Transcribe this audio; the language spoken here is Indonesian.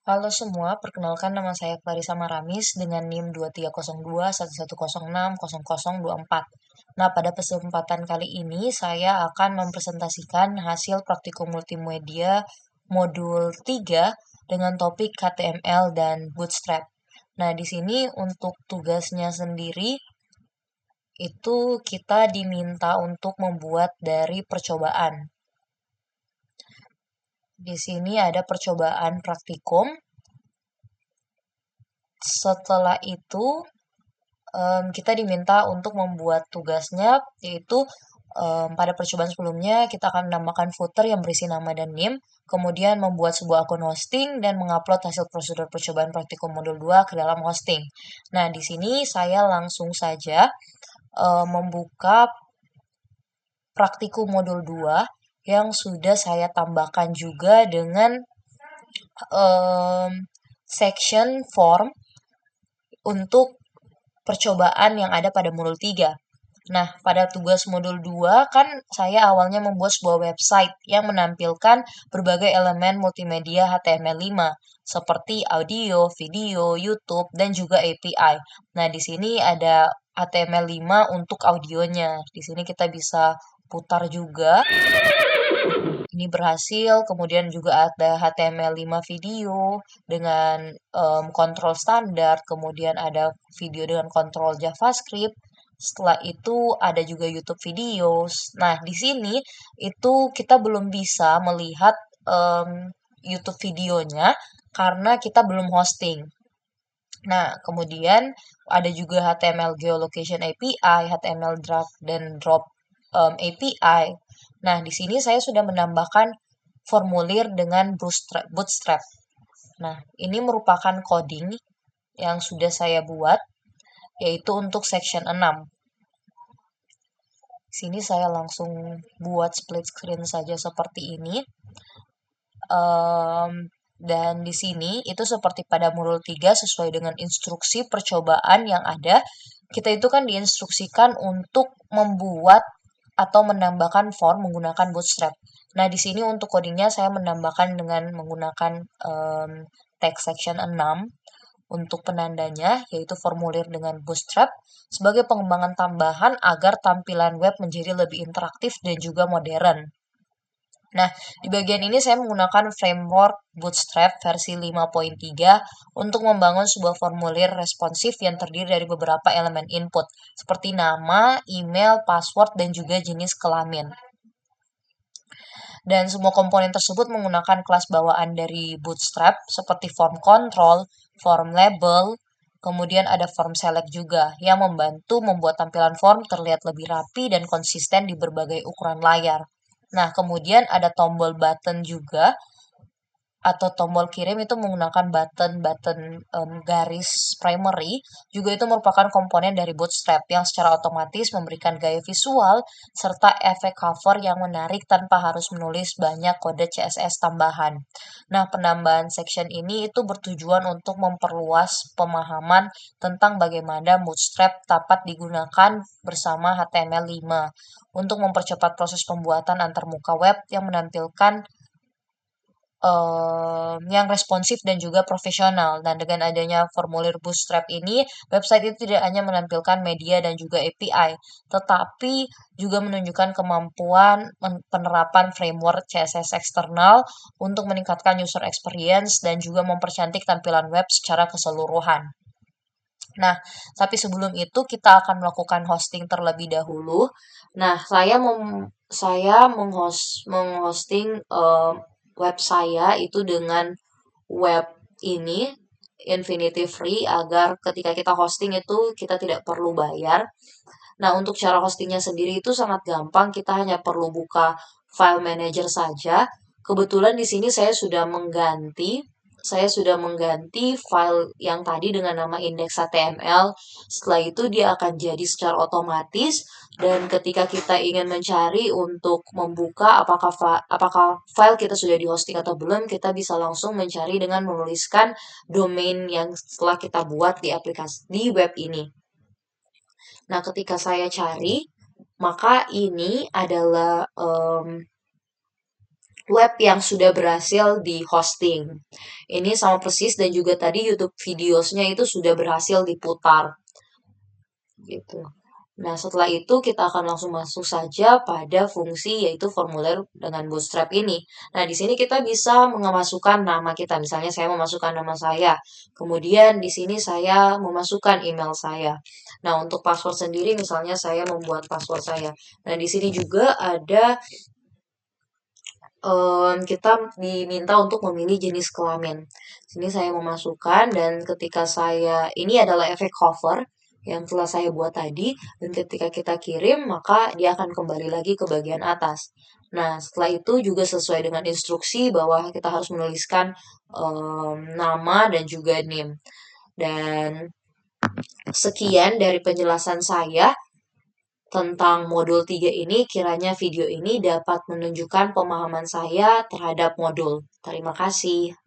Halo semua, perkenalkan nama saya Clarissa Maramis dengan NIM 230211060024. Nah, pada kesempatan kali ini saya akan mempresentasikan hasil praktikum multimedia modul 3 dengan topik HTML dan Bootstrap. Nah, di sini untuk tugasnya sendiri itu kita diminta untuk membuat dari percobaan. Di sini ada percobaan praktikum. Setelah itu kita diminta untuk membuat tugasnya, yaitu pada percobaan sebelumnya kita akan menambahkan footer yang berisi nama dan NIM, kemudian membuat sebuah akun hosting dan mengupload hasil prosedur percobaan praktikum modul 2 ke dalam hosting. Nah, di sini saya langsung saja membuka praktikum modul 2 yang sudah saya tambahkan juga dengan section form untuk percobaan yang ada pada modul 3. Nah, pada tugas modul 2 kan saya awalnya membuat sebuah website yang menampilkan berbagai elemen multimedia HTML5 seperti audio, video, YouTube, dan juga API. Nah, di sini ada HTML5 untuk audionya. Di sini kita bisa putar juga. Ini berhasil, kemudian juga ada HTML5 video dengan kontrol standar, kemudian ada video dengan kontrol JavaScript. Setelah itu ada juga YouTube videos. Nah, di sini itu kita belum bisa melihat YouTube videonya karena kita belum hosting. Nah, kemudian ada juga HTML Geolocation API, HTML Drag dan Drop API. Nah, di sini saya sudah menambahkan formulir dengan Bootstrap. Nah, ini merupakan coding yang sudah saya buat, yaitu untuk section 6. Di sini saya langsung buat split screen saja seperti ini. Dan di sini itu seperti pada modul 3 sesuai dengan instruksi percobaan yang ada, kita itu kan diinstruksikan untuk membuat atau menambahkan form menggunakan Bootstrap. Nah, di sini untuk codingnya saya menambahkan dengan menggunakan text section 6 untuk penandanya, yaitu formulir dengan Bootstrap sebagai pengembangan tambahan agar tampilan web menjadi lebih interaktif dan juga modern. Nah, di bagian ini saya menggunakan framework Bootstrap versi 5.3 untuk membangun sebuah formulir responsif yang terdiri dari beberapa elemen input, seperti nama, email, password, dan juga jenis kelamin. Dan semua komponen tersebut menggunakan kelas bawaan dari Bootstrap, seperti form control, form label, kemudian ada form select juga, yang membantu membuat tampilan form terlihat lebih rapi dan konsisten di berbagai ukuran layar. Nah, kemudian ada tombol button juga atau tombol kirim itu menggunakan button-button garis primary, juga itu merupakan komponen dari Bootstrap yang secara otomatis memberikan gaya visual serta efek cover yang menarik tanpa harus menulis banyak kode CSS tambahan. Nah, penambahan section ini itu bertujuan untuk memperluas pemahaman tentang bagaimana Bootstrap dapat digunakan bersama HTML5 untuk mempercepat proses pembuatan antarmuka web yang menampilkan yang responsif dan juga profesional. Dan dengan adanya formulir Bootstrap ini, website itu tidak hanya menampilkan media dan juga API, tetapi juga menunjukkan kemampuan penerapan framework CSS eksternal untuk meningkatkan user experience dan juga mempercantik tampilan web secara keseluruhan. Nah, tapi sebelum itu kita akan melakukan hosting terlebih dahulu. Nah, saya menghosting web saya itu dengan web ini Infinity Free agar ketika kita hosting itu kita tidak perlu bayar. Nah, untuk cara hostingnya sendiri itu sangat gampang, kita hanya perlu buka file manager saja. Kebetulan di sini saya sudah mengganti file yang tadi dengan nama index.html. Setelah itu dia akan jadi secara otomatis dan ketika kita ingin mencari untuk membuka apakah file kita sudah di hosting atau belum, kita bisa langsung mencari dengan menuliskan domain yang setelah kita buat di aplikasi di web ini. Nah, ketika saya cari, maka ini adalah web yang sudah berhasil di hosting. Ini sama persis dan juga tadi YouTube videosnya itu sudah berhasil diputar gitu. Nah, setelah itu kita akan langsung masuk saja pada fungsi yaitu formulir dengan Bootstrap ini. Nah, di sini kita bisa memasukkan nama kita. Misalnya saya memasukkan nama saya. Kemudian di sini saya memasukkan email saya. Nah, untuk password sendiri misalnya saya membuat password saya. Nah, di sini juga ada kita diminta untuk memilih jenis kelamin. Sini saya memasukkan dan ketika ini adalah efek hover yang telah saya buat tadi dan ketika kita kirim maka dia akan kembali lagi ke bagian atas. Nah, setelah itu juga sesuai dengan instruksi bahwa kita harus menuliskan nama dan juga name. Dan sekian dari penjelasan saya tentang modul 3 ini, kiranya video ini dapat menunjukkan pemahaman saya terhadap modul. Terima kasih.